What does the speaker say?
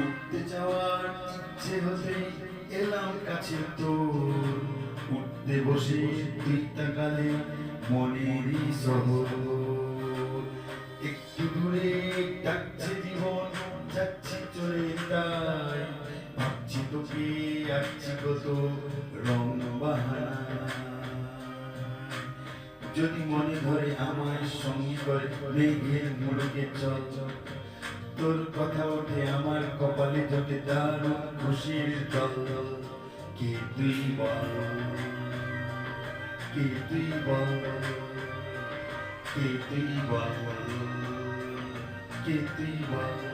উঠতে যাওয়ার ইচ্ছে হতে এলাম কাছে তোর, উঠতে বসে তুই তাকালে মনেরই শহর। একটু দূরে ডাকছে জীবন, যাচ্ছি চলে তাই ভাবছি তোকে, আসছি কত রং বাহানা। যদি মনে ধরে আমার সঙ্গী করে মেঘের মুলুকে চল, তোর কথা ওঠে আমার কপালে জোটে দারুণ খুশির জল। কে তুই বল, কে তুই বল, কে তুই বল, কে তুই বল।